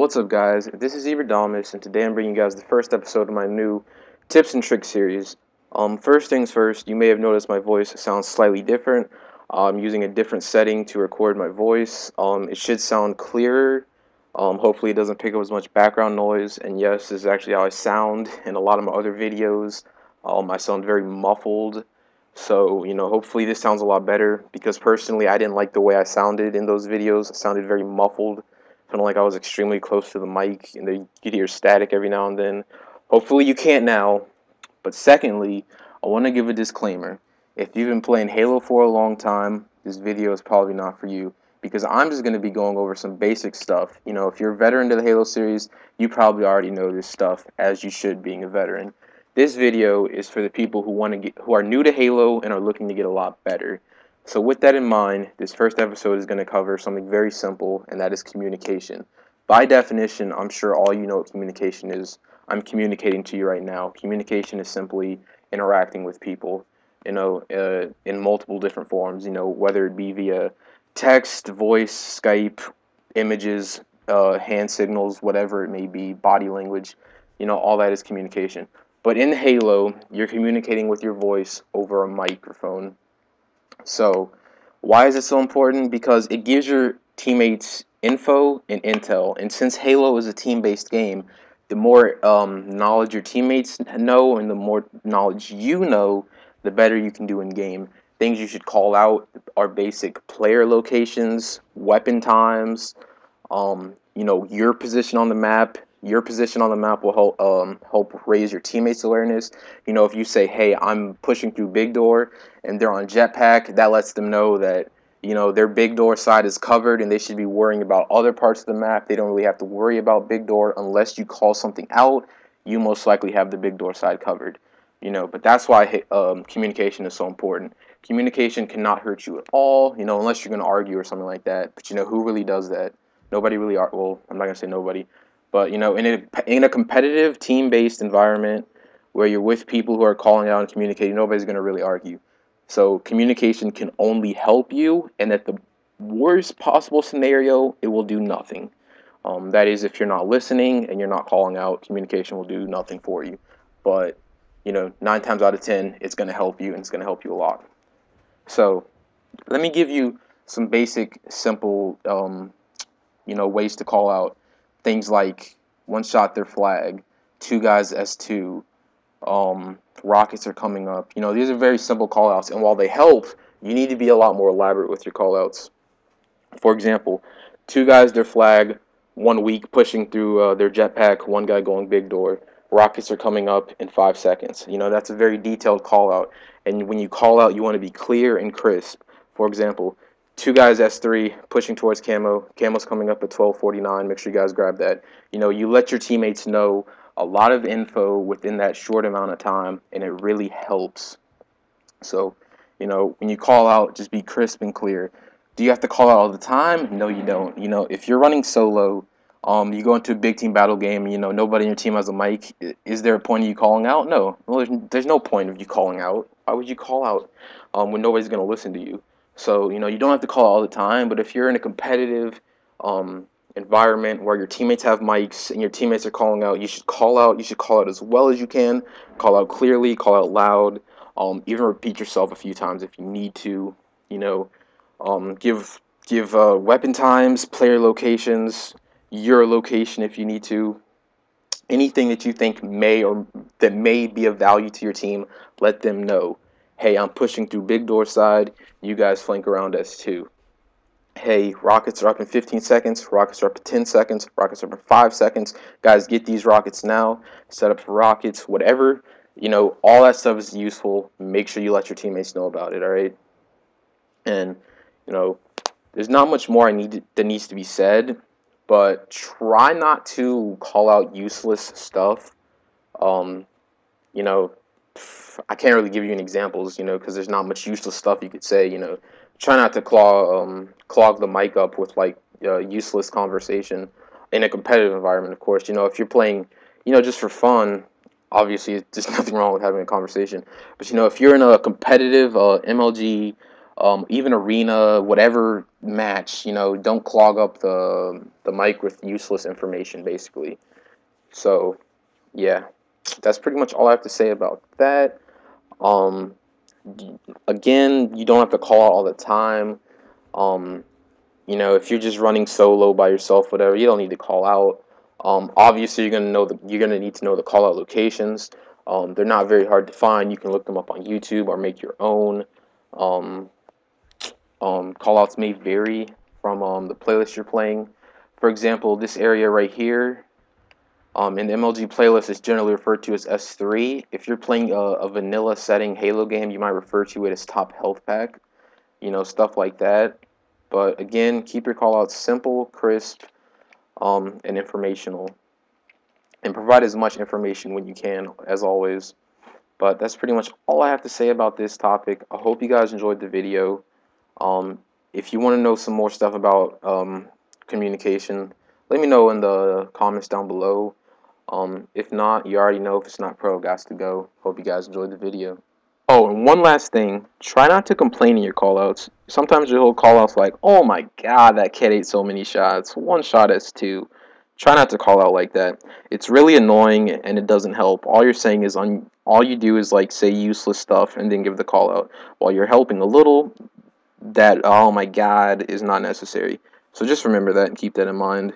What's up, guys? This is Zebradamus, and today I'm bringing you guys the first episode of my new tips and tricks series. First things first, you may have noticed my voice sounds slightly different. I'm using a different setting to record my voice. It should sound clearer. Hopefully it doesn't pick up as much background noise, and yes, this is actually how I sound in a lot of my other videos. I sound very muffled, so, hopefully this sounds a lot better, because personally I didn't like the way I sounded in those videos. I sounded very muffled. Feeling like I was extremely close to the mic, and then you could hear static every now and then. Hopefully you can't now. But secondly, I want to give a disclaimer. If you've been playing Halo for a long time, this video is probably not for you, because I'm just going to be going over some basic stuff. If you're a veteran to the Halo series, you probably already know this stuff, as you should, being a veteran. This video is for the people who are new to Halo and are looking to get a lot better. So with that in mind, this first episode is going to cover something very simple, and that is communication. By definition, I'm sure all you know what communication is. I'm communicating to you right now. Communication is simply interacting with people, in multiple different forms, whether it be via text, voice, Skype, images, hand signals, whatever it may be, body language, all that is communication. But in Halo, you're communicating with your voice over a microphone. So, why is it so important? Because it gives your teammates info and intel. And since Halo is a team-based game, the more knowledge your teammates know and the more knowledge you know, the better you can do in game. Things you should call out are basic player locations, weapon times, your position on the map. Your position on the map will help raise your teammates' awareness. If you say, hey, I'm pushing through big door, and they're on jetpack, that lets them know that, their big door side is covered, and they should be worrying about other parts of the map. They don't really have to worry about big door unless you call something out. You most likely have the big door side covered. But that's why communication is so important. Communication cannot hurt you at all, unless you're going to argue or something like that. But who really does that? Nobody really well, I'm not going to say nobody. But, in a competitive, team-based environment where you're with people who are calling out and communicating, nobody's going to really argue. So communication can only help you, and at the worst possible scenario, it will do nothing. That is, if you're not listening and you're not calling out, communication will do nothing for you. But, 9 times out of 10, it's going to help you, and it's going to help you a lot. So let me give you some basic, simple, ways to call out things like one shot their flag, two guys S2, rockets are coming up. These are very simple callouts, and while they help, you need to be a lot more elaborate with your callouts. For example, two guys their flag, 1 week pushing through their jetpack, one guy going big door. Rockets are coming up in 5 seconds. That's a very detailed call out, and when you call out, you want to be clear and crisp. For example, two guys S3 pushing towards camo. Camo's coming up at 12:49. Make sure you guys grab that. You let your teammates know a lot of info within that short amount of time, and it really helps. So, when you call out, just be crisp and clear. Do you have to call out all the time? No, you don't. If you're running solo, you go into a big team battle game, nobody in your team has a mic. Is there a point of you calling out? No. Well, there's no point of you calling out. Why would you call out when nobody's going to listen to you? So, you don't have to call out all the time, but if you're in a competitive environment where your teammates have mics and your teammates are calling out, you should call out. You should call out as well as you can. Call out clearly, call out loud. Even repeat yourself a few times if you need to. Give weapon times, player locations, your location if you need to. Anything that you think may be of value to your team, let them know. Hey, I'm pushing through big door side. You guys flank around S2. Hey, rockets are up in 15 seconds. Rockets are up in 10 seconds. Rockets are up in 5 seconds. Guys, get these rockets now. Set up for rockets, whatever. All that stuff is useful. Make sure you let your teammates know about it, all right? And, there's not much more that needs to be said, but try not to call out useless stuff. I can't really give you any examples, because there's not much useless stuff you could say, Try not to clog the mic up with, useless conversation in a competitive environment, of course. If you're playing, just for fun, obviously there's nothing wrong with having a conversation. But, if you're in a competitive MLG even arena, whatever match, don't clog up the mic with useless information, basically. So, yeah, that's pretty much all I have to say about that. Um, Again, you don't have to call out all the time. Um, if you're just running solo by yourself, whatever, you don't need to call out. Obviously, you're gonna need to know the call out locations. They're not very hard to find. You can look them up on YouTube or make your own. Um, Call outs may vary from the playlist you're playing. For example, this area right here in the MLG playlist is generally referred to as S3. If you're playing a vanilla setting Halo game, you might refer to it as top health pack. Stuff like that. But again, keep your callouts simple, crisp, and informational. And provide as much information when you can, as always. But that's pretty much all I have to say about this topic. I hope you guys enjoyed the video. Um, if you want to know some more stuff about communication, let me know in the comments down below. If not, you already know if it's not pro, guys to go. Hope you guys enjoyed the video. Oh, and one last thing. Try not to complain in your callouts. Sometimes you'll call outs like, oh my god, that kid ate so many shots. One shot is two. Try not to call out like that. It's really annoying and it doesn't help. All you're saying is all you do is like say useless stuff and then give the call out. While you're helping a little, that oh my god is not necessary. So just remember that and keep that in mind.